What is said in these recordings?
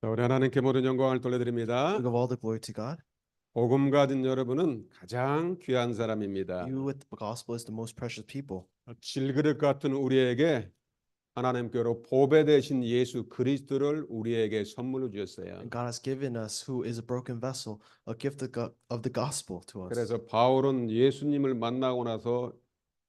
우리 하나님께 모든 영광을 돌려드립니다. We give all the glory to God. 복음 가진 여러분은 가장 귀한 사람입니다. You with the gospel is the most precious people. 질그릇 같은 우리에게 하나님께로 보배 되신 예수 그리스도를 우리에게 선물로 주셨어요. And God has given us, who is a broken vessel, a gift of the gospel to us. 그래서 바울은 예수님을 만나고 나서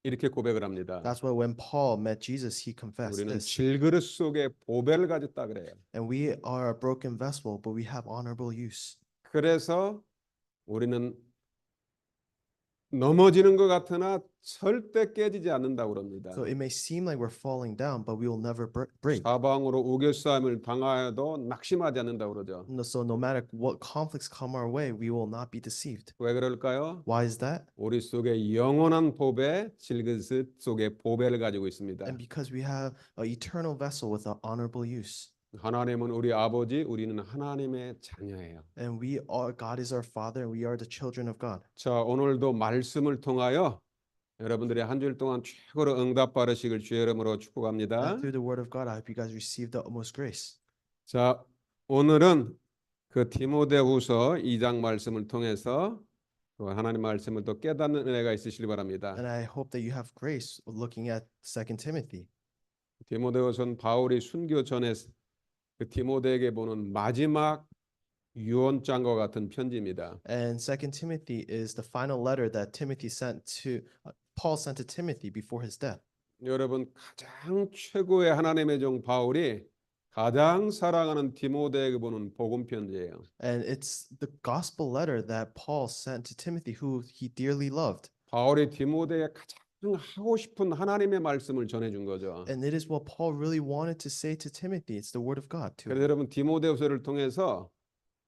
이렇게 고백을 합니다. That's why when Paul met Jesus, he confessed 우리는 this. 질그릇 속에 보배를 가졌다 그래요. And we are a broken vessel, but we have honorable use. 그래서 우리는 넘어지는 것 같으나 절대 깨지지 않는다고 그럽니다. So it may seem like we're falling down, but we will never break. 사방으로 우겨싸임을 당하여도 낙심하지 않는다고 그러죠. So no matter what conflicts come our way, we will not be deceived. 왜 그럴까요? Why is that? 우리 속에 영원한 보배, 질그릇 속에 보배를 가지고 있습니다. And because we have an eternal vessel with an honorable use. 하나님은 우리 아버지, 우리는 하나님의 자녀예요. And we are, God is our Father, and we are the children of God. 자, 오늘도 말씀을 통하여 여러분들이 한 주일 동안 최고로 응답 받으시길 주의 이름으로 축복합니다. And through the word of God, I hope you guys receive the utmost grace. 자, 오늘은 그 디모데후서 2장 말씀을 통해서 또 하나님 말씀을 또 깨닫는 은혜가 있으시길 바랍니다. And I hope that you have grace looking at 2 Timothy. 디모데후서는 바울이 순교 전에 그 디모데에게 보는 마지막 유언장과 같은 편지입니다. And 2 Timothy is the final letter that Timothy sent to Paul sent to Timothy before his death. 여러분 가장 최고의 하나님의 종 바울이 가장 사랑하는 디모데에게 보는 복음 편지예요. And it's the gospel letter that Paul sent to Timothy, who he dearly loved. 바울이 디모데에 가장 하고 싶은 하나님의 말씀을 전해준 거죠. And it is what Paul really wanted to say to Timothy. It's the word of God to 그래서 him. 여러분 디모데후서를 통해서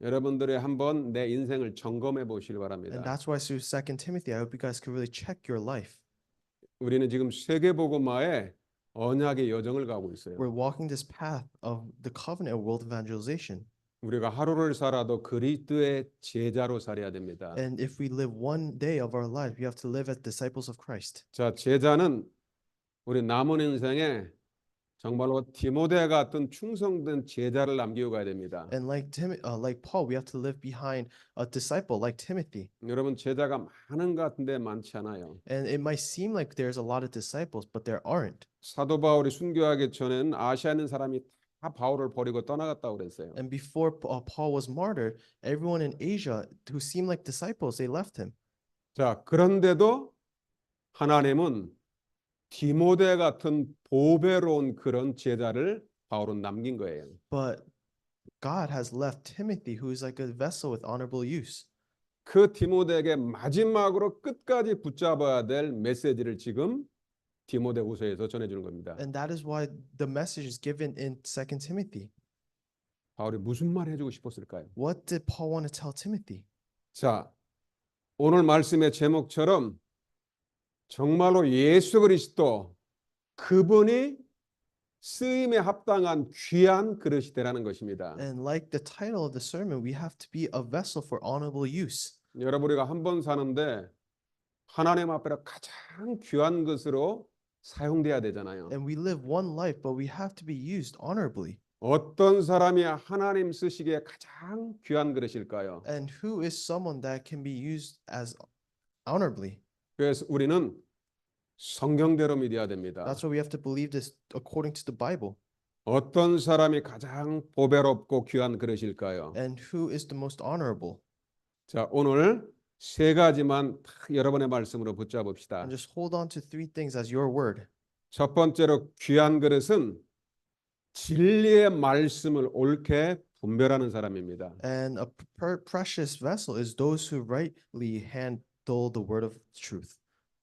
여러분들이 한번 내 인생을 점검해 보시길 And 바랍니다. that's why through 2 Timothy, I hope you guys can really check your life. 우리는 지금 세계복음화의 언약의 여정을 가고 있어요. We're walking this path of the covenant of world evangelization. 우리가 하루를 살아도 그리스도의 제자로 살아야 됩니다. And if we live one day of our life, we have to live as disciples of Christ. 자, 제자는 우리 남은 인생에 정말로 디모데 같은 충성된 제자를 남기고 가야 됩니다. And like Paul, we have to live behind a disciple like Timothy. 여러분 제자가 많은 것 같은데 많지 않아요. And it might seem like there's a lot of disciples, but there aren't. 사도 바울이 순교하기 전에는 아시아에 있는 사람이 다 바울을 버리고 떠나갔다고 그랬어요. And before Paul was martyred, everyone in Asia who seemed like disciples, they left him. 자, 그런데도 하나님은 디모데 같은 보배로운 그런 제자를 바울은 남긴 거예요. But God has left Timothy, who is like a vessel with honorable use. 그 디모데에게 마지막으로 끝까지 붙잡아야 될 메시지를 지금 디모데후서에서 전해주는 겁니다. And that is why the message is given in 2 Timothy. 바울이 무슨 말 해주고 싶었을까요? What did Paul want to tell Timothy? 자, 오늘 말씀의 제목처럼 정말로 예수 그리스도 그분이 쓰임에 합당한 귀한 그릇이 되라는 것입니다. And like the title of the sermon, we have to be a vessel for honorable use. 여러분 우리가 한 번 사는데 하나님 앞에 가장 귀한 것으로 사용돼야 되잖아요. And we live one life, but we have to be used honorably. 어떤 사람이 하나님 쓰시기에 가장 귀한 그릇일까요? And who is someone that can be used as honorably? 그래서 우리는 성경대로 믿어야 됩니다. That's why we have to believe this according to the Bible. 어떤 사람이 가장 보배롭고 귀한 그릇일까요? And who is the most honorable? 자, 오늘 세 가지만 딱 여러분의 말씀으로 붙잡읍시다. And just hold on to three things as your word. 첫 번째로 귀한 그릇은 진리의 말씀을 옳게 분별하는 사람입니다. And a precious vessel is those who rightly handle the word of truth.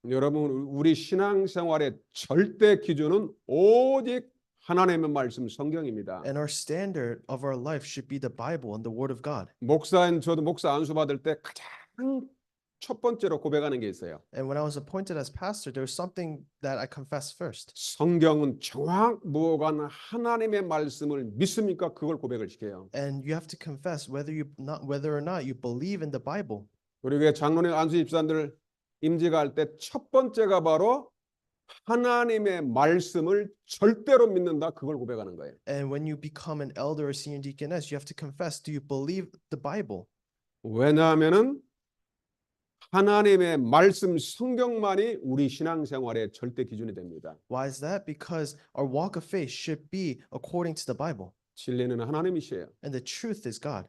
여러분 우리 신앙생활의 절대 기준은 오직 하나님의 말씀 성경입니다. And our standard of our life should be the Bible and the word of God. 목사인 저도 목사 안수 받을 때 가장 첫 번째로 고백하는 게 있어요. And when I was appointed as pastor, there was something that I confessed first. 성경은 정확무오간 하나님의 말씀을 믿습니까? 그걸 고백을 시켜요. And you have to confess whether or not you believe in the Bible. 우리 교회 장로님 안수 집사님들 임직할 때 첫 번째가 바로 하나님의 말씀을 절대로 믿는다. 그걸 고백하는 거예요. And when you become an elder or senior deaconess, you have to confess, do you believe the Bible? 왜냐하면은 하나님의 말씀 성경만이 우리 신앙생활의 절대 기준이 됩니다. Why is that? Because our walk of faith should be according to the Bible. 진리는 하나님이시에요. And the truth is God.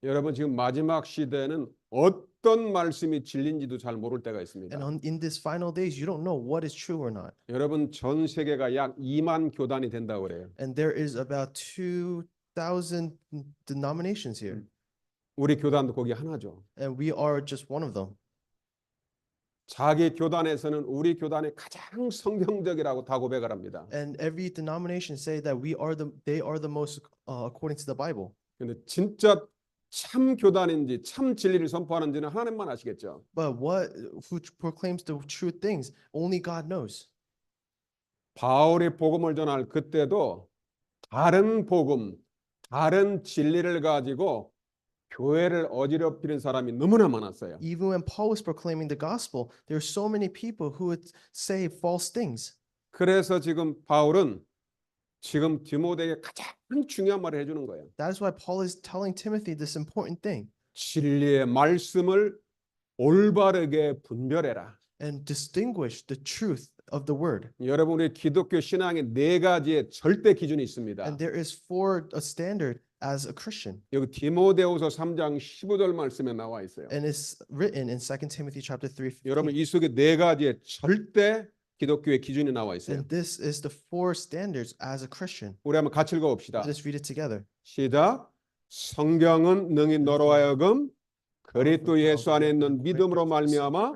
여러분 지금 마지막 시대에는 어떤 말씀이 진리인지도 잘 모를 때가 있습니다. And in these final days, you don't know what is true or not. 여러분 전 세계가 약 2만 교단이 된다고 그래요. And there is about 2,000 denominations here. 우리 교단도 거기 하나죠. And we are just one of them. 자기 교단에서는 우리 교단이 가장 성경적이라고 다 고백을 합니다. And every denomination say that they are the most according to the Bible. 근데 진짜 참 교단인지 참 진리를 선포하는지는 하나님만 아시겠죠. But who proclaims the true things? Only God knows. 바울이 복음을 전할 그때도 다른 복음, 다른 진리를 가지고 교회를 어지럽히는 사람이 너무나 많았어요. Even when Paul was proclaiming the gospel, there are so many people who would say false things. 그래서 지금 바울은 지금 디모데에게 가장 중요한 말을 해주는 거예요. That is why Paul is telling Timothy this important thing. 진리의 말씀을 올바르게 분별해라. And distinguish the truth of the word. 여러분 우리 기독교 신앙에 네 가지의 절대 기준이 있습니다. And there is a standard as a Christian. 여기 디모데후서 3장 15절 말씀에 나와 있어요. And it's written in 2 Timothy chapter 3. 여러분 이 속에 네 가지의 절대 기독교의 기준이 나와 있어요. And this is the 4 standards as a Christian. 우리 한번 같이 읽어봅시다. Let's read it together. 시작. 성경은 능히 너로 하여금 그리스도 예수 안에 있는 믿음으로 말미암아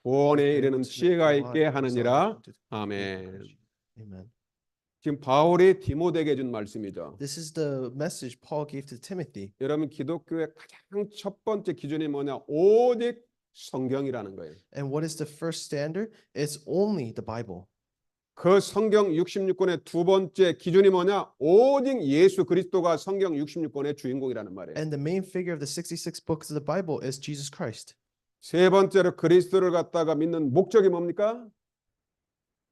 구원에 이르는 지혜가 있게 하느니라. 아멘. Amen. 지금 바울이 디모데에게 준 말씀이죠. This is the message Paul gave to Timothy. 여러분 기독교의 가장 첫 번째 기준이 뭐냐? 오직 성경이라는 거예요. And what is the first standard? It's only the Bible. 그 성경 66권의 두 번째 기준이 뭐냐? 오직 예수 그리스도가 성경 66권의 주인공이라는 말이에요. And the main figure of the 66 books of the Bible is Jesus Christ. 세 번째로 그리스도를 갖다가 믿는 목적이 뭡니까?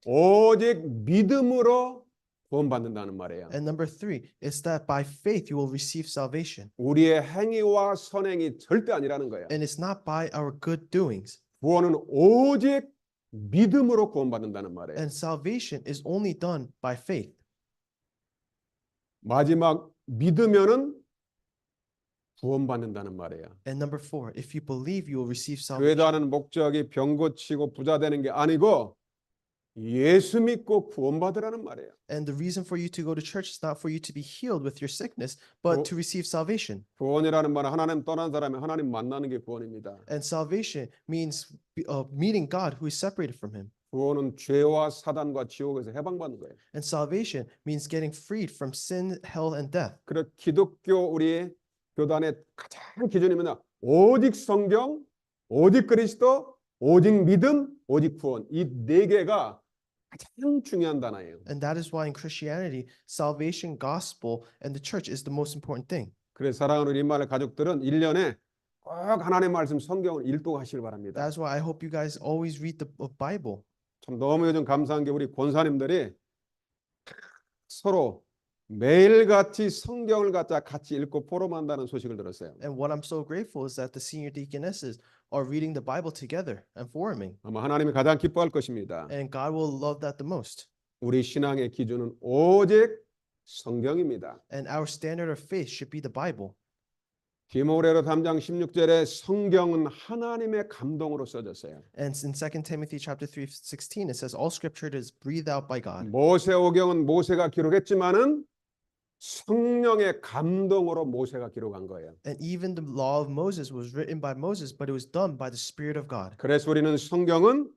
오직 믿음으로 구원받는다는 말이에요. And number three is that by faith you will receive salvation. 우리의 행위와 선행이 절대 아니라는 거예요. And it's not by our good doings. 구원은 오직 믿음으로 구원받는다는 말이에요. And salvation is only done by faith. 마지막 믿으면은 구원받는다는 말이에요. And number four, if you believe, you will receive 교회 salvation. 다니는 목적이 병 고치고 부자 되는 게 아니고 예수 믿고 구원받으라는 말이에요. And the reason for you to go to church is not for you to be healed with your sickness, but 구- to receive salvation. 구원이라는 말은 하나님 떠난 사람이 하나님 만나는 게 구원입니다. And salvation means meeting God who is separated from him. 구원은 죄와 사단과 지옥에서 해방받는 거예요. And salvation means getting freed from sin, hell, and death. 그래 기독교 우리 교단의 가장 기준이 뭐냐? 오직 성경, 오직 그리스도, 오직 믿음, 오직 구원. 이 네 개가 가장 중요한 단어예요. And that is why in Christianity, salvation, gospel, and the church is the most important thing. 그래서 사랑하는 우리 임마을 가족들은 1년에 꼭 하나님의 말씀 성경을 읽도하시길 바랍니다. That's why I hope you guys always read the Bible. 참 너무 요즘 감사한 게 우리 권사님들이 서로 매일같이 성경을 갖다 같이 읽고 포럼한다는 소식을 들었어요. And what I'm so grateful is that the senior deaconesses are reading the Bible together and forming. 아마 하나님이 가장 기뻐할 것입니다. And God will love that the most. 우리 신앙의 기준은 오직 성경입니다. And our standard of faith should be the Bible. 디모데로 3장 16절에 성경은 하나님의 감동으로 써졌어요. And in 2 Timothy chapter 3:16 it says all scripture is breathed out by God. 모세오경은 모세가 기록했지만은 성령의 감동으로 모세가 기록한 거예요. And even the law of Moses was written by Moses, but it was done by the Spirit of God. 그래서 우리는 성경은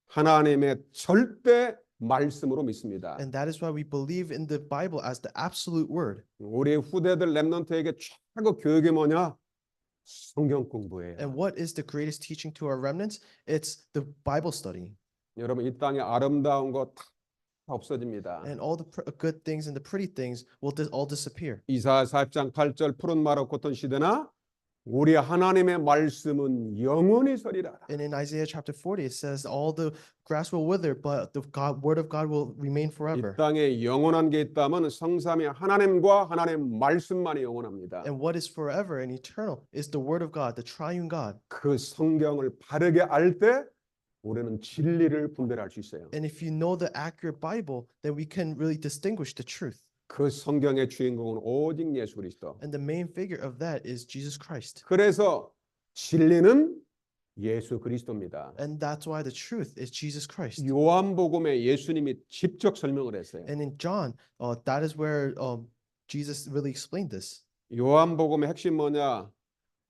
하나님의 절대 말씀으로 믿습니다. And that is why we believe in the Bible as the absolute word. 우리 후대들 렘넌트에게 최고 교육이 뭐냐? 성경 공부예요. And what is the greatest teaching to our remnants? It's the Bible study. 여러분 이 땅에 아름다운 거 다 없어집니다. And all the good things and the pretty things will all disappear. 이사야 40장 8절 푸른 말을 걷던 시대나 우리 하나님의 말씀은 영원히 서리라. And in Isaiah chapter 40 it says all the grass will wither, but the word of God will remain 이 forever. 땅에 영원한 게 있다면 성삼위 하나님과 하나님 말씀만이 영원합니다. And what is forever and eternal is the word of God, the triune God. 그 성경을 바르게 알 때 우리는 진리를 분별할 수 있어요. And if you know the accurate Bible, then we can really distinguish the truth. 그 성경의 주인공은 오직 예수 그리스도. And the main figure of that is Jesus Christ. 그래서 진리는 예수 그리스도입니다. And that's why the truth is Jesus Christ. 요한복음에 예수님이 직접 설명을 했어요. And in John, that is where Jesus really explained this. 요한복음의 핵심 뭐냐?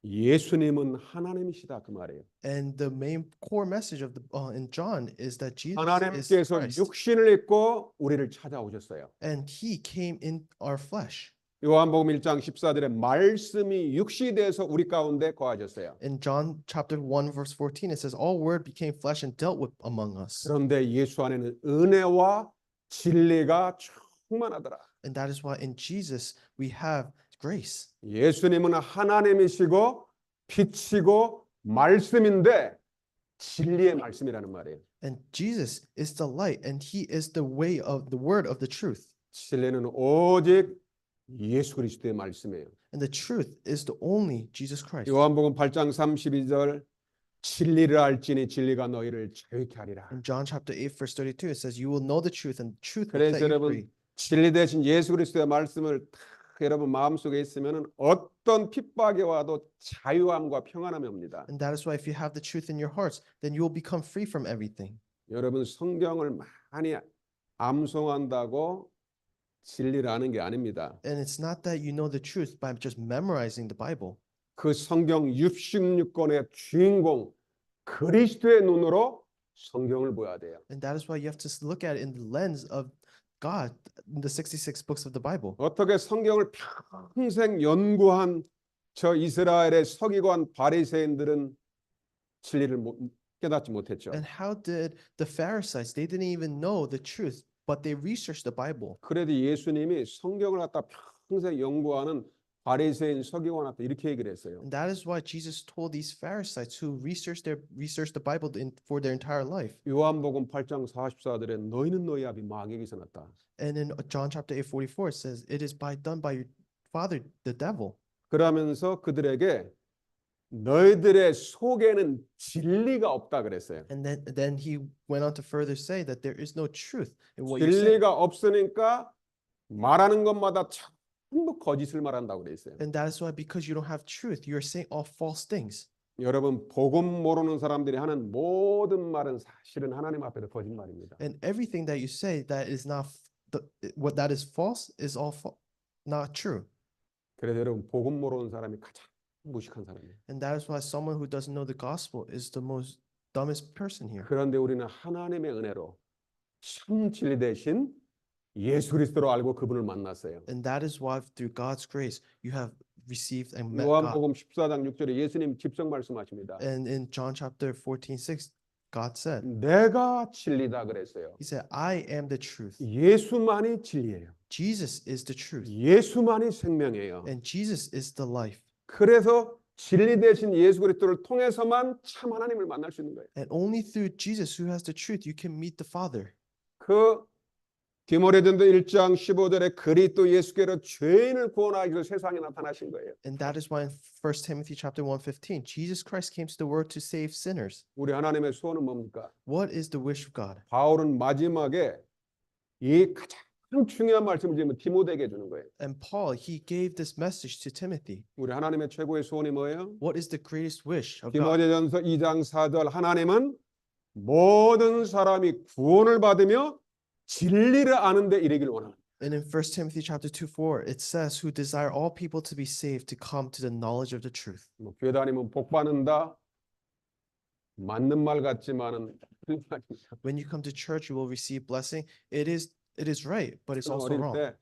예수님은 하나님이시다 그 말이에요. And the main core message of the in John is that Jesus is 하나님께서 Christ. 육신을 입고 우리를 찾아오셨어요. And he came in our flesh. 요한복음 1장 14절에 말씀이 육시 되어서 우리 가운데 거하셨어요. In John chapter 1 verse 14 it says all word became flesh and dealt with among us. 그런데 예수 안에는 은혜와 진리가 충만하더라. And that is why in Jesus we have grace. 예수님은 하나님이시고 빛이고 말씀인데 진리의 말씀이라는 말이에요. And Jesus is the light and he is the way of the word of the truth. 진리는 오직 예수 그리스도의 말씀이에요. And the truth is the only Jesus Christ. 요한복음 8장 32절 진리를 알지니 진리가 너희를 자유케 하리라. In John chapter 8 verse 32 it says you will know the truth and the truth will 그래서 set you 여러분 free. 진리 대신 예수 그리스도의 말씀을 딱 여러분 마음속에 있으면은 어떤 핍박이 와도 자유함과 평안함이 옵니다. And that is why if you have the truth in your hearts then you will become free from everything. 여러분 성경을 많이 암송한다고 진리를 아는 게 아닙니다. And it's not that you know the truth by just memorizing the Bible. 그 성경 66권의 주인공 그리스도의 눈으로 성경을 보아야 돼요. And that is why you have to look at it in the lens of God in the 66 books of the Bible. 어떻게 성경을 평생 연구한 저 이스라엘의 서기관 바리새인들은 진리를 깨닫지 못했죠. And how did the Pharisees, they didn't even know the truth, but they researched the Bible. 그래도 예수님이 성경을 갖다 평생 연구하는 바리새인 서기관한테 이렇게 얘기를 했어요. And that is why Jesus told these Pharisees who researched the Bible for their entire life. 요한복음 8장 44절에 너희는 너희 아비 마귀에게서 났다. And in John chapter 8:44 it says, "It is done by your father, the devil." 그러면서 그들에게 너희들의 속에는 진리가 없다 그랬어요. And then he went on to further say that there is no truth in what you say. 진리가 없으니까 말하는 것마다 전부 거짓을 말한다고 그랬어요. And that is why, because you don't have truth, you are saying all false things. 여러분 복음 모르는 사람들이 하는 모든 말은 사실은 하나님 앞에서 거짓말입니다. And everything that you say that is not what that is false is all not true. 그래서 여러분 복음 모르는 사람이 가장 무식한 사람이에요. And that is why someone who doesn't know the gospel is the most dumbest person here. 그런데 우리는 하나님의 은혜로 참 진리 대신 예수 그리스도로 알고 그분을 만났어요. And that is why through God's grace you have received and met God. 요한복음 14장 6절에 예수님 직접 말씀하십니다. And in John chapter 14:6, God said, 내가 진리다 그랬어요. He said, I am the truth. 예수만이 진리예요. Jesus is the truth. 예수만이 생명이에요. And Jesus is the life. 그래서 진리 대신 예수 그리스도를 통해서만 참 하나님을 만날 수 있는 거예요. And only through Jesus, who has the truth, you can meet the Father. 그 디모데전서 1장 15절에 그리스도 예수께로 죄인을 구원하기 위해서 세상에 나타나신 거예요. And that is why in 1 Timothy chapter 1:15, Jesus Christ came to the world to save sinners. 우리 하나님의 소원은 뭡니까? What is the wish of God? 바울은 마지막에 이 가장 중요한 말씀을 지금 디모데에게 주는 거예요. And Paul, he gave this message to Timothy. 우리 하나님의 최고의 소원이 뭐예요? What is the greatest wish of God? 디모데전서 2장 4절 하나님은 모든 사람이 구원을 받으며 진리를 아는 데 이르기를 원합니다. And in 1 Timothy chapter 2:4, it says, who desire all people to be saved, to come to the knowledge of the truth. 뭐 교회 다니면 복 받는다. 맞는 말 같지만은 틀린 말입니다. When you come to church, you will receive blessing. It is right, but it's 저는 also 어릴 wrong. 때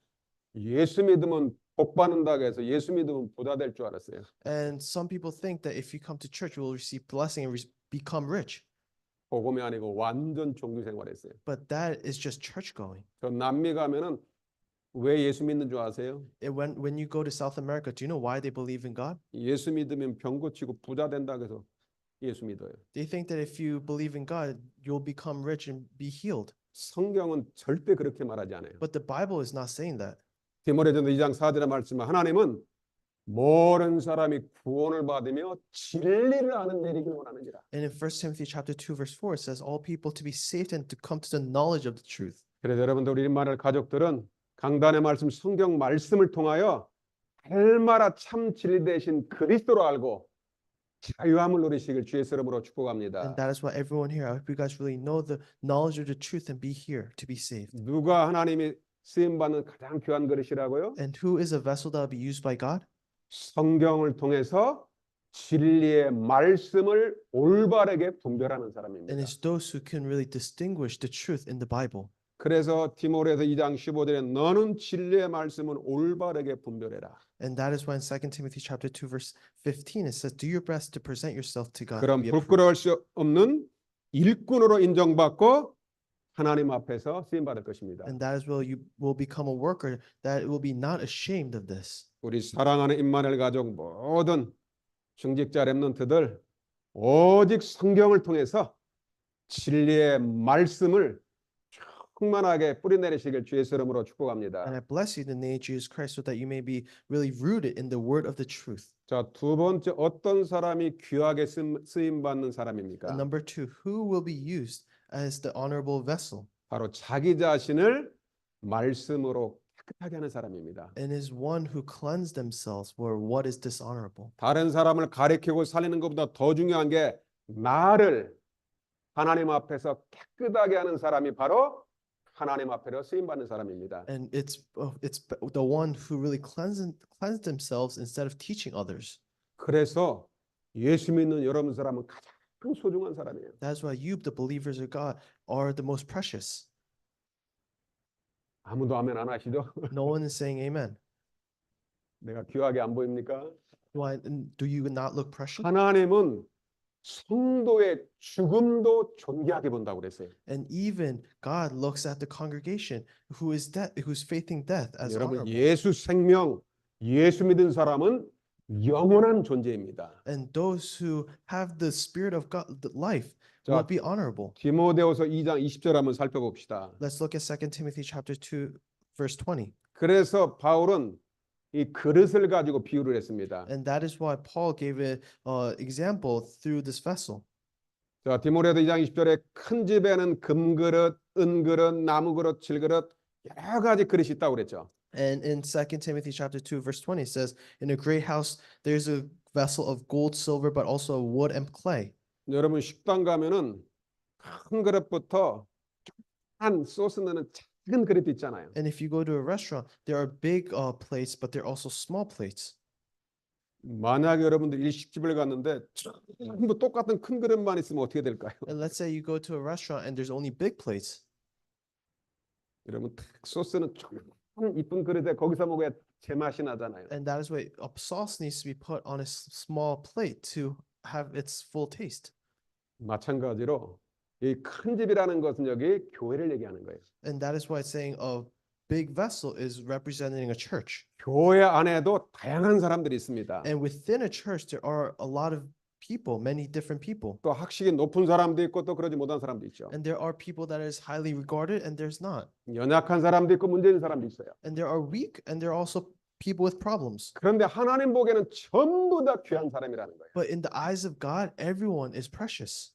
예수 믿으면 복 받는다고 해서 예수 믿으면 부자 될 줄 알았어요. And some people think that if you come to church, you will receive blessing and become rich. 복음이 아니고 완전 종교 생활했어요. But that is just church going. 저 남미 가면은 왜 예수 믿는 줄 아세요? When you go to South America, do you know why they believe in God? 예수 믿으면 병 고치고 부자 된다고 해서 예수 믿어요. They think that if you believe in God, you'll become rich and be healed. 성경은 절대 그렇게 말하지 않아요. But the Bible is not saying that. 디모데전서 2장 4절에 말씀은 하나님은 모든 사람이 구원을 받으며 진리를 아는 데 이르기를 원하는지라. And in 1 Timothy chapter 2:4, it says all people to be saved and to come to the knowledge of the truth. 그래서 여러분들 우리 만날 가족들은 강단의 말씀 성경 말씀을 통하여 날마다 참 진리 되신 그리스도로 알고 자유함을 누리시길 주의 이름으로 축복합니다. And that is why everyone here, I hope you guys really know the knowledge of the truth and be here to be saved. 누가 하나님이 쓰임 받는 가장 귀한 그릇이라고요? And who is a vessel that will be used by God? 성경을 통해서 진리의 말씀을 올바르게 분별하는 사람입니다. And it's those who can really distinguish the truth in the Bible. 그래서 디모데서 2장 15절에 너는 진리의 말씀을 올바르게 분별해라. And that is why in 2 Timothy chapter 2:15 it says, "Do your best to present yourself to God." 그럼 be approved." 부끄러울 수 없는 일꾼으로 인정받고 하나님 앞에서 쓰임 받을 것입니다. And that is where you will become a worker that will be not ashamed of this. 우리 사랑하는 임마누엘 가족 모든 중직자 렘넌트들 오직 성경을 통해서 진리의 말씀을 충만하게 뿌리내리시길 주의 이름으로 축복합니다. And I bless you in the name of Jesus Christ so that you may be really rooted in the word of the truth. 자, 두 번째 어떤 사람이 귀하게 쓰임 받는 사람입니까? And number 2, who will be used as the honorable vessel? 바로 자기 자신을 말씀으로 깨끗하게 하는 사람입니다. And is one who cleanse themselves for what is dishonorable. 다른 사람을 가리키고 살리는 것보다 더 중요한 게 나를 하나님 앞에서 깨끗하게 하는 사람이 바로 하나님 앞에서 쓰임 받는 사람입니다. And it's the one who really cleanse themselves instead of teaching others. 그래서 예수 믿는 여러분 사람은 가장 소중한 사람이에요. That's why you, the believers of God, are the most precious. 아무도 아멘 안 하시죠? No one is saying amen. 내가 귀하게 안 보입니까? Do you not look precious? 하나님은 성도의 죽음도 존귀하게 본다고 그랬어요. And even God looks at the congregation who is who's facing death as 여러분 honorable. 예수 생명, 예수 믿은 사람은 영원한 존재입니다. And those who have the spirit of God, the life, 자, will be honorable. 디모데후서 2장 20절 한번 살펴봅시다. Let's look at 2 Timothy chapter 2, verse 20. 그래서 바울은 이 그릇을 가지고 비유를 했습니다. And that is why Paul gave an example through this vessel. 자, 디모데후서 2장 20절에 큰 집에는 금그릇, 은그릇, 나무그릇, 질그릇 여러 가지 그릇이 있다고 그랬죠. And in 2 Timothy chapter 2, verse 20, it says, in a great house, there's a vessel of gold, silver, but also wood and clay. 여러분 식당 가면은 큰 그릇부터 한 소스 넣는 작은 그릇 있잖아요. And if you go to a restaurant, there are big plates, but there are also small plates. 만약에 여러분들 일식집을 갔는데 전부 똑같은 큰 그릇만 있으면 어떻게 될까요? And let's say you go to a restaurant and there's only big plates. 여러분 소스는 조금 이쁜 그릇에 거기서 먹어야 제맛이 나잖아요. And that is why a sauce needs to be put on a small plate to have its full taste. 마찬가지로 이 큰 집이라는 것은 여기 교회를 얘기하는 거예요. And that is why it's saying a big vessel is representing a church. 교회 안에도 다양한 사람들이 있습니다. And within a church, there are a lot of people, many different people. 또 학식이 높은 사람도 있고 또 그러지 못한 사람도 있죠. And there are people that is highly regarded and there's not. 연약한 사람도 있고 문제 있는 사람도 있어요. And there are weak and there are also people with problems. 그런데 하나님 보기에는 전부 다 귀한 사람이라는 거예요. But in the eyes of God, everyone is precious.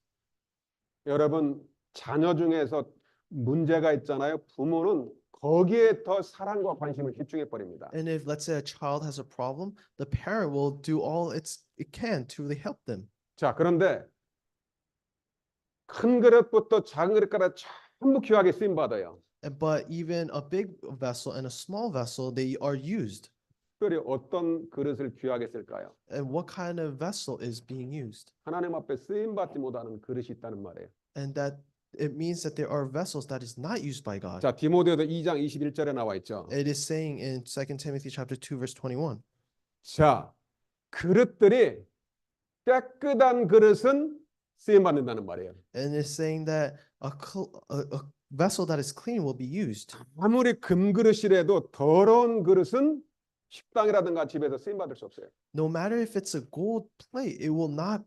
여러분 자녀 중에서 문제가 있잖아요. 부모는 거기에 더 사랑과 관심을 집중해 버립니다. And if, let's say, a child has a problem, the parent will do all it can to really help them. 자, 그런데 큰 그릇부터 작은 그릇까지 전부 귀하게 쓰임 받아요. But even a big vessel and a small vessel, they are used. 특별히 어떤 그릇을 귀하게 쓸까요? And what kind of vessel is being used? 하나님 앞에 쓰임 받지 못하는 그릇이 있다는 말이에요. And that it means that there are vessels that is not used by God. 자, 디모데후서 2장 21절에 나와 있죠. It is saying in 2 Timothy chapter 2, verse 21. 자, 그릇들이 깨끗한 그릇은 쓰임 받는다는 말이에요. And it's saying that a vessel that is clean will be used. 아무리 금그릇이라도 더러운 그릇은 식당이라든가 집에서 쓰임 받을 수 없어요. No matter if it's a gold plate, it will not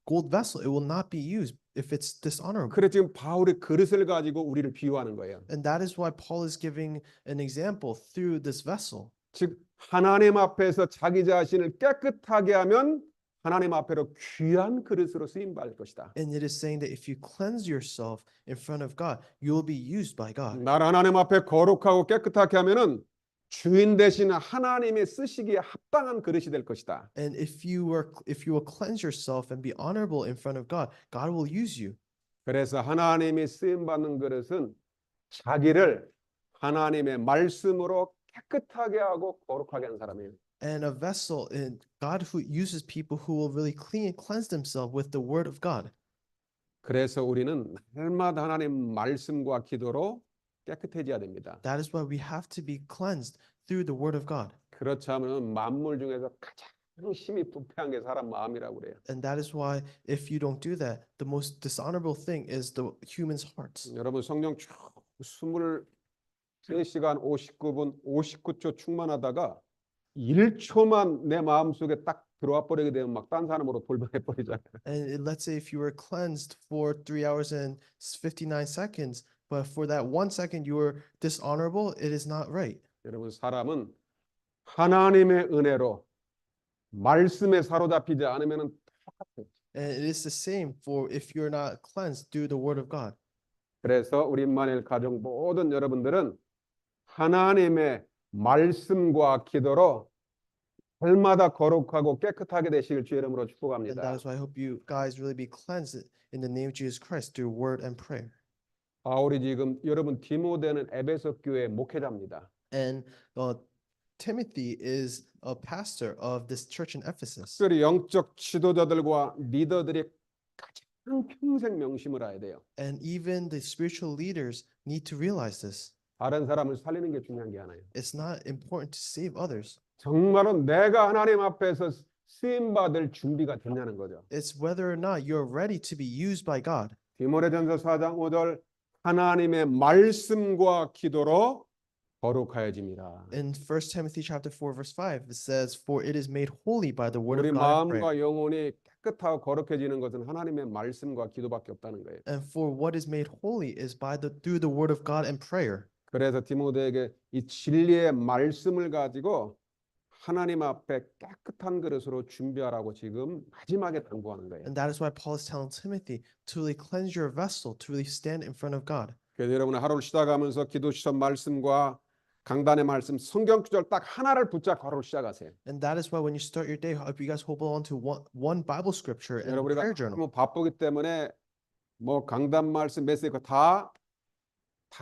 gold vessel, it will not be used if it's dishonorable. 그래 지금 바울이 그릇을 가지고 우리를 비유하는 거예요. And that is why Paul is giving an example through this vessel. 즉 하나님 앞에서 자기 자신을 깨끗하게 하면 하나님 앞에로 귀한 그릇으로 쓰임 받을 것이다. And it is saying that if you cleanse yourself in front of God, you will be used by God. 날 하나님 앞에 거룩하고 깨끗하게 하면은 주인 되신 하나님의 쓰시기에 합당한 그릇이 될 것이다. And if you will cleanse yourself and be honorable in front of God, God will use you. 그래서 하나님이 쓰임 받는 그릇은 자기를 하나님의 말씀으로 깨끗하게 하고 거룩하게 하는 사람이에요. And a vessel in God who uses people who will really clean and cleanse themselves with the word of God. 그래서 우리는 날마다 하나님 말씀과 기도로 깨끗해져야 됩니다. That is why we have to be cleansed through the word of God. 그렇지 않으면 만물 중에서 가장 힘이 부패한 게 사람 마음이라고 그래요. And that is why if you don't do that, the most dishonorable thing is the human's hearts. 여러분 성령 쭉 23시간 59분 59초 충만하다가 1초만 내 마음속에 딱 들어와 버리게 되면 막 딴 사람으로 돌변해 버리잖아요. And let's say if you were cleansed for 3 hours and 59 seconds, but for that 1 second you were dishonorable, it is not right. 여러분 사람은 하나님의 은혜로 말씀에 사로잡히지 않으면 똑같아요. And it is the same for if you're not cleansed through the word of God. 그래서 우리 임마누엘 가정 모든 여러분들은 하나님의 말씀과 기도로 날마다 거룩하고 깨끗하게 되시길 주의 이름으로 And that 축복합니다. is why I hope you guys really be cleansed in the name of Jesus Christ through word and prayer. 바울이 지금 여러분 디모데는 에베소 교회 목회자입니다. And Timothy is a pastor of this church in Ephesus. 특별히 영적 지도자들과 리더들이 가장 평생 명심을 해야 돼요. And even the spiritual leaders need to realize this. 다른 사람을 살리는 게 중요한 게 아니에요. It's not important to save others. 정말로 내가 하나님 앞에서 쓰임 받을 준비가 됐냐는 거죠. It's whether or not you're ready to be used by God. 디모데전서 4장 5절 하나님의 말씀과 기도로 거룩하여짐이라. In 1 Timothy chapter 4 verse 5 it says, "For it is made holy by the word 우리 of God and prayer." 마음과 영혼이 깨끗하고 거룩해지는 것은 하나님의 말씀과 기도밖에 없다는 거예요. And for what is made holy is through the word of God and prayer. 그래서 디모데에게 이 진리의 말씀을 가지고 하나님 앞에 깨끗한 그릇으로 준비하라고 지금 마지막에 당부하는 거예요. And that is why Paul is telling Timothy to really cleanse your vessel, to really stand in front of God. 그래서 여러분 하루를 시작하면서 기도 시점 말씀과 강단의 말씀 성경 구절 딱 하나를 붙잡고 하루를 시작하세요. And that is why when you start your day, if you guys hold on to one Bible scripture and 여러분 우리가 prayer journal. 너무 바쁘기 때문에 뭐 강단 말씀 메시지 다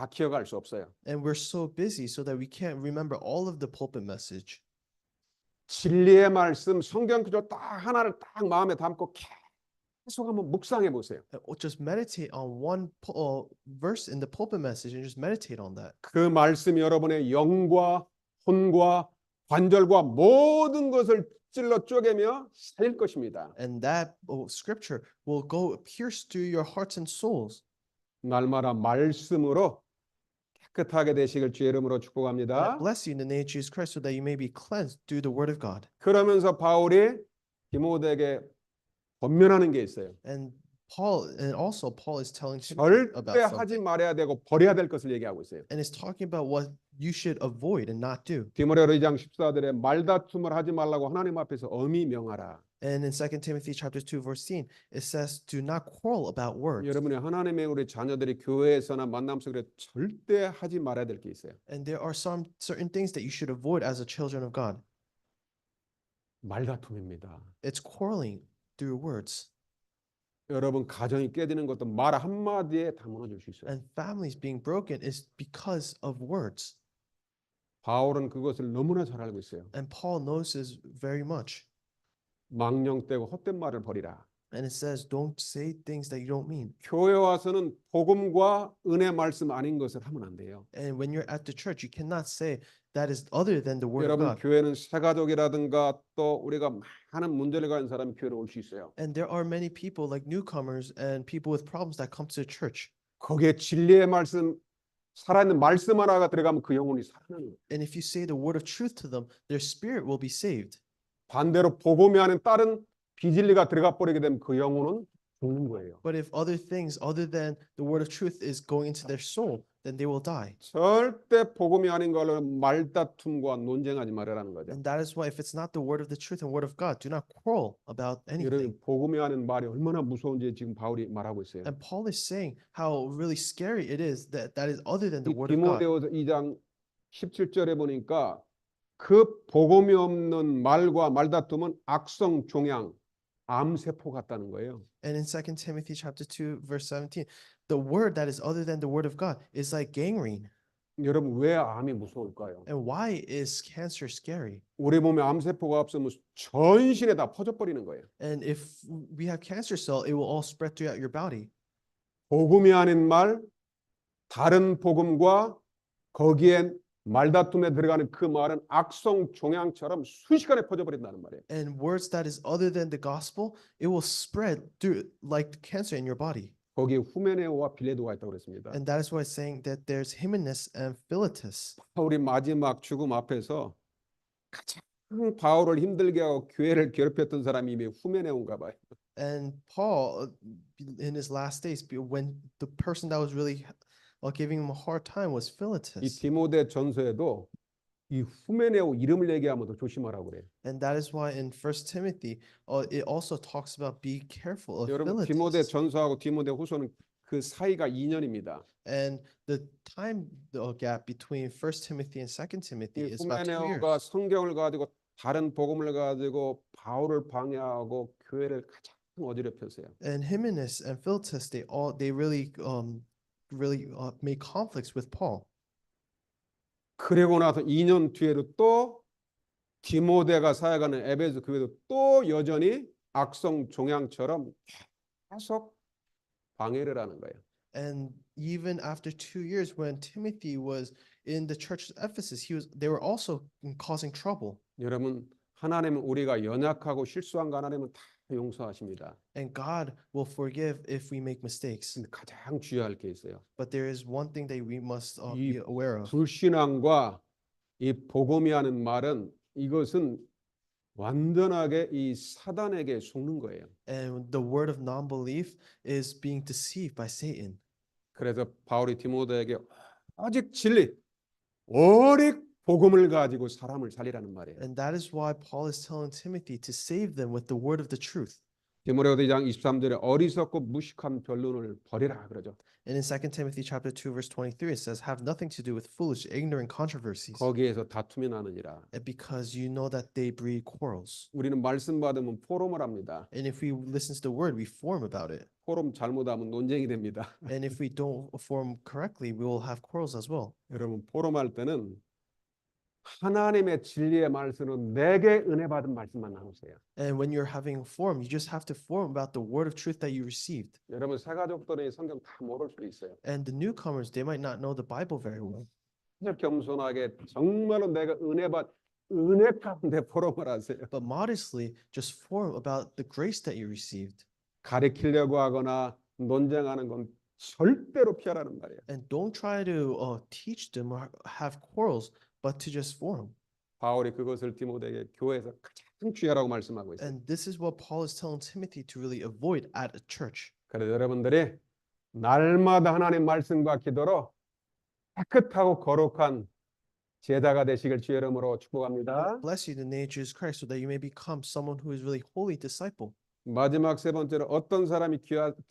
기억할 수 없어요. And we're so busy so that we can't remember all of the pulpit message. 진리의 말씀 성경 구절 딱 하나를 딱 마음에 담고 계속 한번 묵상해 보세요. Or just meditate on one verse in the pulpit message and just meditate on that. 그 말씀이 여러분의 영과 혼과 관절과 모든 것을 찔러 쪼개며 살릴 것입니다. And that scripture will go pierce through your hearts and souls. 날마다 말씀으로 깨끗하게 되시길 주의 이름으로 And I 축복합니다. bless you in the name of Jesus Christ so that you may be cleansed through the word of God. 그러면서 바울이 디모데에게 권면하는 게 있어요. And also Paul is telling Timothy 절대 about 하지 something. 말아야 되고 버려야 될 것을 얘기하고 있어요. And it's talking about what you should avoid and not do. 디모데후서 2장 14절에 말다툼을 하지 말라고 하나님 앞에서 엄히 명하라. And in 2 Timothy chapter 2 verse 10, it says, "Do not quarrel about words." 여러분이 하나님의 우리 자녀들이 교회에서나 만남 속에 절대 하지 말아야 될 게 있어요. And there are some certain things that you should avoid as a children of God. 말다툼입니다. It's quarreling through words. 여러분 가정이 깨지는 것도 말 한마디에 다 무너질 수 있어요. And families being broken is because of words. 바울은 그것을 너무나 잘 알고 있어요. And Paul knows this very much. 망령되고 헛된 말을 버리라. And it says, don't say things that you don't mean. 교회 와서는 복음과 은혜 말씀 아닌 것을 하면 안 돼요. And when you're at the church, you cannot say that is other than the word of 여러분 God. 교회는 새가족이라든가 또 우리가 많은 문제를 가진 사람이 교회로 올 수 있어요. And there are many people like newcomers and people with problems that come to the church. 거기에 진리의 말씀 살아있는 말씀 하나가 들어가면 그 영혼이 살아나는 거예요. And if you say the word of truth to them, their spirit will be saved. 반대로 복음이 아닌 다른 비진리가 들어가 버리게 되면 그 영혼은 죽는 거예요. But if other things other than the word of truth is going into their soul, then they will die. 절대 복음이 아닌 걸로 말다툼과 논쟁하지 말으라는 거죠. And that is why if it's not the word of the truth and word of God, do not quarrel about anything. 여러분 복음이 아닌 말이 얼마나 무서운지 지금 바울이 말하고 있어요. And Paul is saying how really scary it is that is other than the 이 word of God. 디모데후서 2장 17절에 보니까 그 복음이 없는 말과 말다툼은 악성 종양, 암세포 같다는 거예요. And in 2 Timothy chapter 2 verse 17, the word that is other than the word of God is like gangrene. 여러분 왜 암이 무서울까요? And why is cancer scary? 우리 몸에 암세포가 없으면 전신에 다 퍼져버리는 거예요. And if we have cancer cell, it will all spread throughout your body. 복음이 아닌 말, 다른 복음과 거기엔 말다툼에 들어가는 그 말은 악성 종양처럼 순식간에 퍼져버린다는 말이에요. And words that is other than the gospel, it will spread through like cancer in your body. 거기에 후메네오와 빌레도가 있다고 그랬습니다. And that is why it's saying that there's Hymenaeus and Philetus. 바울이 마지막 죽음 앞에서 가장 바울을 힘들게 하고 교회를 괴롭혔던 사람이 이미 후메네오인가 봐요. And Paul, in his last days, when the person that was really giving him a hard time was 이 Philetus. 디모데 전서에도 이 후메네오 이름을 얘기하면 더 조심하라고 그래요. And that is why in 1 Timothy, it also talks about be careful of 여러분 디모데 Philetus. 전서하고 디모데 후서는 그 사이가 2년입니다. And the time gap between 1 Timothy and 2 Timothy 이 is about 2 years. 후메네오가 성경을 가지고 다른 복음을 가지고 바울을 방해하고 교회를 가장 어지럽혔어요. And Hymenaeus and Philetus, they really made conflicts with Paul. 그리고 나서 2년 뒤에도 또 디모데가 사역하는 에베소 교회도 또 여전히 악성 종양처럼 계속 방해를 하는 거예요. And even after 2 years, when Timothy was in the church of Ephesus, they were also causing trouble. 여러분 하나님은 우리가 연약하고 실수한 거 하나님은 다 용서하십니다. And God will forgive if we make mistakes. 근데 가장 주의할 게 있어요. But there is one thing that we must 이 be aware of. 불신앙과 이 복음이 하는 말은 이것은 완전하게 이 사단에게 속는 거예요. And the word of non-belief is being deceived by Satan. 그래서 바울이 디모데에게 오직 진리, 오직 복음을 가지고 사람을 살리라는 말이에요. And that is why Paul is telling Timothy to save them with the word of the truth. 디모데후서 2장 23절에 어리석고 무식한 변론을 버리라 그러죠. And in 2 Timothy chapter 2 verse 23 it says, have nothing to do with foolish, ignorant controversies. 거기에서 다툼이 나느니라. And because you know that they breed quarrels. 우리는 말씀 받으면 포럼을 합니다. And if we listen to the word, we form about it. 포럼 잘못하면 논쟁이 됩니다. And if we don't form correctly, we will have quarrels as well. 여러분 포럼할 때는 하나님의 진리의 말씀은 내게 은혜 받은 말씀만 나누세요. And when you're having form, you just have to form about the word of truth that you received. 여러분 새가족들이 성경 다 모를 수도 있어요. And the newcomers, they might not know the Bible very well. 진짜 겸손하게 정말로 내가 은혜 가운데 포럼을 하세요. But modestly, just form about the grace that you received. 가리키려고 하거나 논쟁하는 건 절대로 피하라는 말이에요. And don't try to teach them or have quarrels, but to just form. 바울이 그것을 디모데에게 교회에서 가장 주의하라고 말씀하고 있어요. And this is what Paul is telling Timothy to really avoid at a church. 그래서 여러분들이 날마다 하나님 말씀과 기도로 깨끗하고 거룩한 제자가 되시길 주의 이름으로 축복합니다. Bless you in the name of Jesus Christ so that you may become someone who is really holy disciple. 마지막 세 번째로 어떤 사람이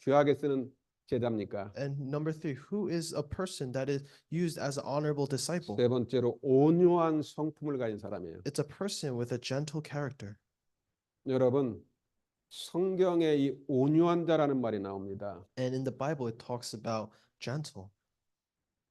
귀하게 쓰는 제자입니까? And number 3, who is a person that is used as an honorable disciple? 세 번째로 온유한 성품을 가진 사람이에요. It's a person with a gentle character. 여러분 성경에 이 온유한 자라는 말이 나옵니다. And in the Bible, it talks about gentle.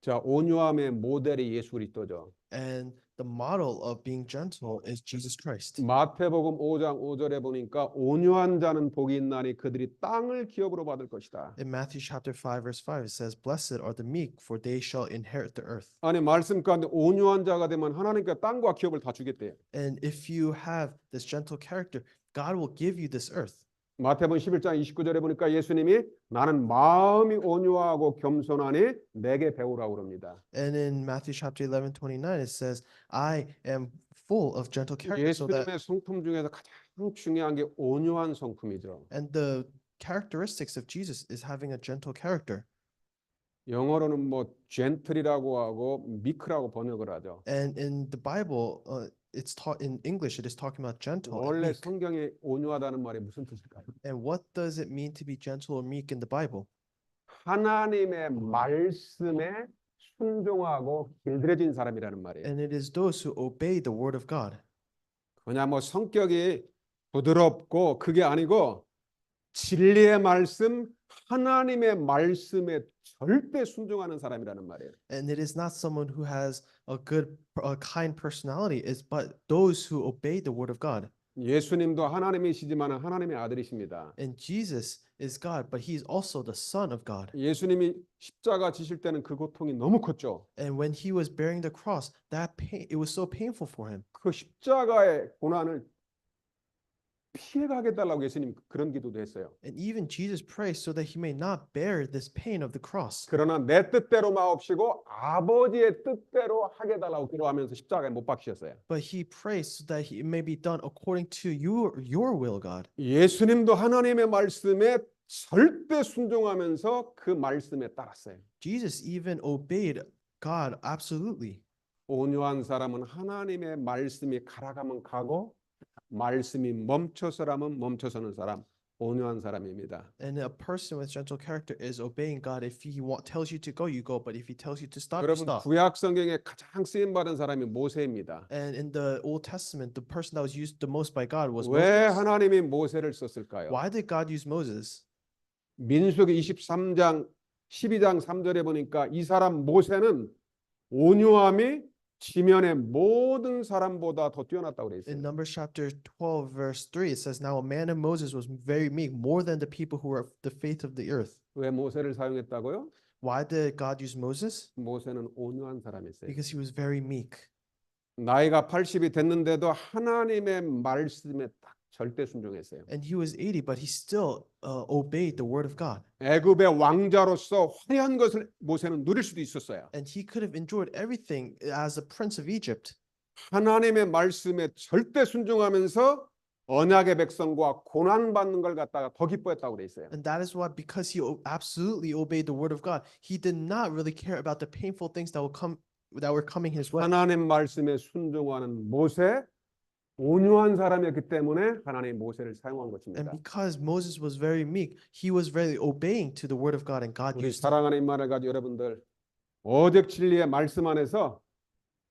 자, 온유함의 모델이 예수 그리스도죠. And the model of being gentle is Jesus Christ. 마태복음 5장 5절에 보니까 온유한 자는 복이 있나니 그들이 땅을 기업으로 받을 것이다. In Matthew chapter 5 verse 5 it says, "Blessed are the meek, for they shall inherit the earth." 아니 말씀 가운데 온유한 자가 되면 하나님께 땅과 기업을 다 주겠대요. And if you have this gentle character, God will give you this earth. 마태복음 11장 29절에 보니까 예수님이 나는 마음이 온유하고 겸손하니 내게 배우라고 그럽니다. And in Matthew chapter 11:29 it says, "I am full of gentle character." So that 예수님의 성품 중에서 가장 중요한 게 온유한 성품이죠. and the characteristics of Jesus is having a gentle character. 영어로는 뭐 젠틀이라고 하고 미크라고 번역을 하죠. And in the Bible, it's taught in English. It is talking about gentle. And 원래 meek. 성경에 온유하다는 말이 무슨 뜻일까요? And what does it mean to be gentle or meek in the Bible? 하나님의 말씀에 순종하고 길들여진 사람이라는 말이에요. And it is those who obey the word of God. 그냥 뭐 성격이 부드럽고 그게 아니고 진리의 말씀, 하나님의 말씀에 절대 순종하는 사람이라는 말이에요. And it is not someone who has a good, kind personality, is but those who obey the word of God. 예수님도 하나님이시지만 하나님의 아들이십니다. And Jesus is God, but he is also the Son of God. 예수님이 십자가 지실 때는 그 고통이 너무 컸죠. And when he was bearing the cross, that pain, it was so painful for him. 그 십자가의 고난을 피해가게 달라고 예수님 그런 기도도 했어요. And even Jesus prays so that he may not bear this pain of the cross. 그러나 내 뜻대로 마옵시고 아버지의 뜻대로 하게 달라고 기도하면서 십자가에 못 박히셨어요. But he prays so that it may be done according to your will, God. 예수님도 하나님의 말씀에 절대 순종하면서 그 말씀에 따랐어요. Jesus even obeyed God absolutely. 온유한 사람은 하나님의 말씀이 가라가면 가고 말씀이 멈춰서라면 멈춰서는 사람, 온유한 사람입니다. And a person with gentle character is obeying God. If he tells you to go, you go. But if he tells you to stop, you 여러분 stop. 구약 성경에 가장 쓰임 받은 사람이 모세입니다. And in the Old Testament, the person that was used the most by God was 왜 Moses. 하나님이 모세를 썼을까요? Why did God use Moses? 민수기 23장 12장 3절에 보니까 이 사람 모세는 온유함이 지면의 모든 사람보다 더 뛰어났다고 그래 In 있어요. Numbers chapter 12, verse 3, it says, "Now a man of Moses was very meek, more than the people who were of the faith of the earth." 왜 모세를 사용했다고요? Why did God use Moses? 모세는 온유한 사람이었어요. Because he was very meek. 나이가 80이 됐는데도 하나님의 말씀에 딱 절대 순종했어요. And he was 80, but he still obeyed the word of God. 애굽의 왕자로서 화려한 것을 모세는 누릴 수도 있었어요. And he could have enjoyed everything as a prince of Egypt. 하나님의 말씀에 절대 순종하면서 언약의 백성과 고난 받는 걸 갖다가 더 기뻐했다고 돼 있어요. And that is why, because he absolutely obeyed the word of God, he did not really care about the painful things that were coming his way. 하나님 말씀에 순종하는 모세, 온유한 사람이었기 때문에 하나님 모세를 사용한 And 것입니다. because Moses was very meek, he was very obeying to the word of God, and God 우리 used him. 사랑하는 임마를 가지고 여러분들 오직 진리의 말씀 안에서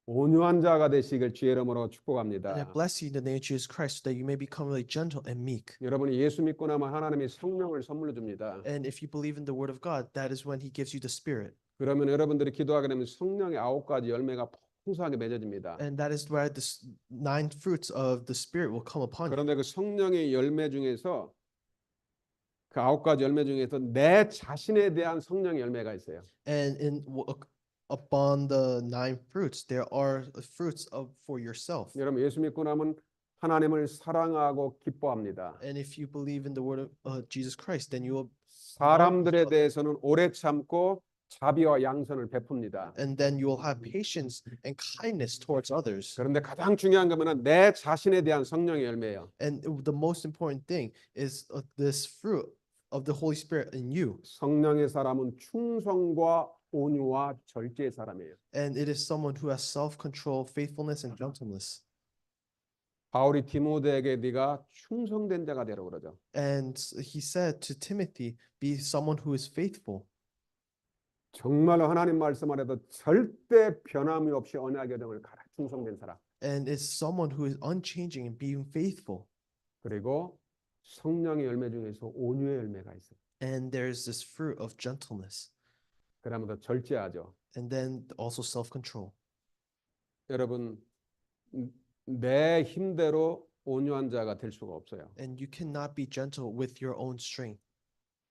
온유한 자가 되시길 주의 이름으로 And I 축복합니다. bless you in the name of Jesus Christ, so that you may become really gentle and meek. 여러분이 예수 믿고 나면 하나님이 성령을 선물로 줍니다. And if you believe in the word of God, that is when he gives you the Spirit. 그러면 여러분들이 기도하게 되면 성령의 9가지 열매가 풍성하게 맺어집니다. And that is where the 9 fruits of the Spirit will come upon you. 그런데 그 성령의 열매 중에서 그 9가지 열매 중에서 내 자신에 대한 성령의 열매가 있어요. And upon the 9 fruits, there are fruits for yourself. 여러분 예수 믿고 나면 하나님을 사랑하고 기뻐합니다. And if you believe in the word of Jesus Christ, then you will, 사람들에 대해서는 오래 참고 자비와 양선을 베풉니다. and then you will have patience and kindness towards others. 그런데 가장 중요한 거는 내 자신에 대한 성령의 열매예요. And the most important thing is this fruit of the Holy Spirit in you. 성령의 사람은 충성과 온유와 절제의 사람이에요. And it is someone who has self-control, faithfulness, and gentleness. 바울이 디모데에게 네가 충성된 자가 되라 그러죠. And he said to Timothy, be someone who is faithful. 정말로 하나님 말씀 안에도 절대 변함이 없이 언약의 정을 가라 충성된 사람. And is someone who is unchanging and being faithful. 그리고 성령의 열매 중에서 온유의 열매가 있어요. And there's this fruit of gentleness. 그러면 더 절제하죠. And then also self-control. 여러분 내 힘대로 온유한 자가 될 수가 없어요. And you cannot be gentle with your own strength.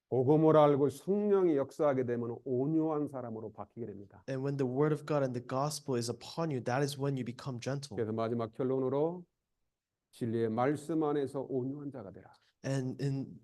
복음을 알고 성령이 역사하게 되면 온유한 사람으로 바뀌게 됩니다. And when the word of God and the gospel is upon you, that is when you become gentle. 그래서 마지막 결론으로 진리의 말씀 안에서 온유한 자가 되라. And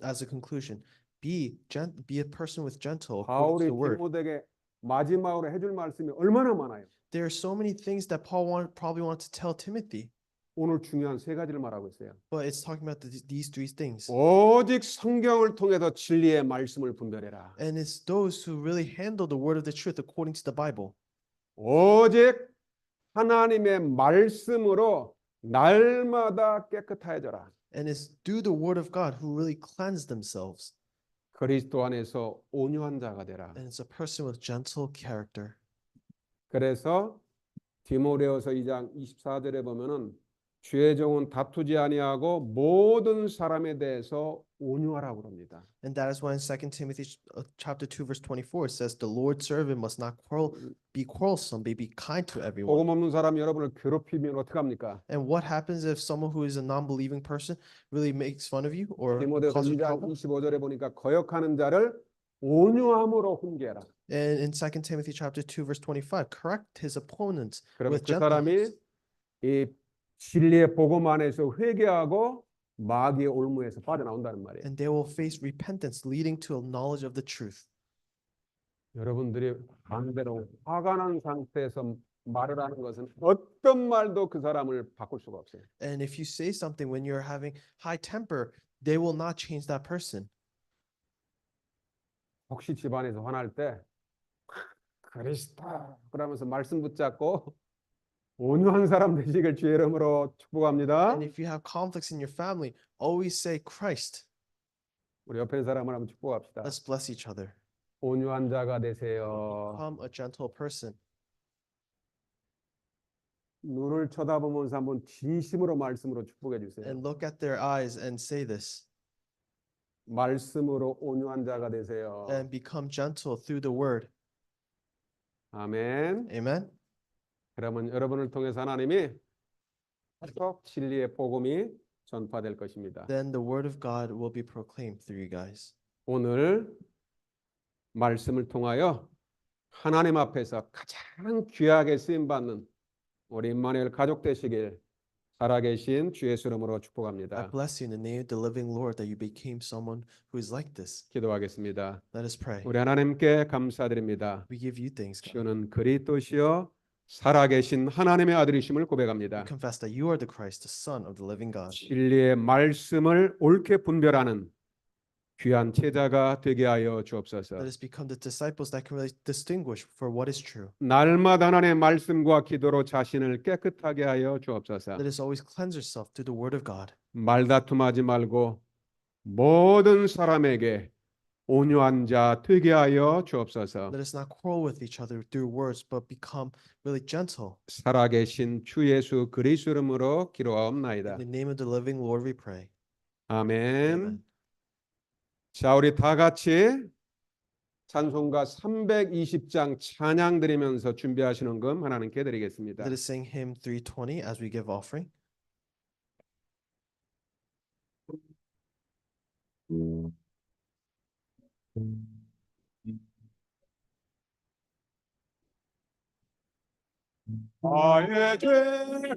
as a conclusion, be a person with gentle according to 바울이 the word. 디모데에게 마지막으로 해줄 말씀이 얼마나 많아요. There are so many things that Paul probably wanted to tell Timothy, 오늘 중요한 3가지를 말하고 있어요. but it's talking about these 3 things. 오직 성경을 통해서 진리의 말씀을 분별해라. And it's those who really handle the word of the truth according to the Bible. 오직 하나님의 말씀으로 날마다 깨끗해져라. And it's through the word of God who really cleanse themselves. 그리스도 안에서 온유한 자가 되라. And it's a person with gentle character. 그래서 디모데후서 2장 24절에 보면은 주의 종은 다투지 아니하고 모든 사람에 대해서 온유하라고 그럽니다. And that is why in 2 Timothy chapter 2 verse 24 it says the Lord's servant must not be quarrelsome, but be kind to everyone. 복음 없는 사람이 여러분을 괴롭히면 어떡합니까? And what happens if someone who is a non-believing person really makes fun of you or 디모데후서 causes you 2장 trouble? 25절에 보니까 거역하는 자를 온유함으로 훈계해라. And in 2 Timothy chapter 2 verse 25, correct his opponents 그러면 with 그 사람이 gentleness. 이 진리의 복음 안에서 회개하고 마귀의 올무에서 빠져나온다는 말이에요. And they will face repentance leading to a knowledge of the truth. 여러분들이 반대로 화가 난 상태에서 말을 하는 것은 어떤 말도 그 사람을 바꿀 수가 없어요. And if you say something when you're having high temper, they will not change that person. 혹시 집안에서 화날 때 그리스도 그러면서 말씀 붙잡고 온유한 사람 되시길 주의 이름으로 축복합니다. And if you have conflicts in your family, always say Christ. 우리 옆에 있는 사람을 한번 축복합시다. Let's bless each other. 온유한 자가 되세요. Become a gentle person. 눈을 쳐다보면서 한번 진심으로 말씀으로 축복해 주세요. And look at their eyes and say this. 말씀으로 온유한 자가 되세요. And become gentle through the word. 아멘. Amen. 그러면 여러분을 통해서 하나님이 계속 진리의 복음이 전파될 것입니다. Then the word of God will be proclaimed through you guys. 오늘 말씀을 통하여 하나님 앞에서 가장 귀하게 쓰임 받는 우리 임마누엘 가족 되시길 살아계신 주 예수 이름으로 I 축복합니다. bless you in the name of the living Lord that you became someone who is like this. 기도하겠습니다. Let us pray. 우리 하나님께 감사드립니다. We give you thanks, God. 주는 그리스도시요 살아계신 하나님의 아들이심을 We 고백합니다. confess that you are the Christ, the Son of the living God. 진리의 말씀을 옳게 분별하는 귀한 제자가 되게 하여 주옵소서. Let us become the disciples that can really distinguish for what is true. 날마다 하나님의 말씀과 기도로 자신을 깨끗하게 하여 주옵소서. Let us always cleanse ourselves through the word of God. 말다툼하지 말고 모든 사람에게 온유한 자 되게 하여 주옵소서. Let us not quarrel with each other through words, but become really gentle. 살아계신 주 예수 그리스도 이름으로 In 기도하옵나이다. the name of the living Lord we pray. 아멘. Amen. 자, 우리 다 같이 찬송가 320장 찬양 드리면서 준비하시는 금 하나님께 드리겠습니다. Let us sing hymn 320 as we give offering. 나의 죄를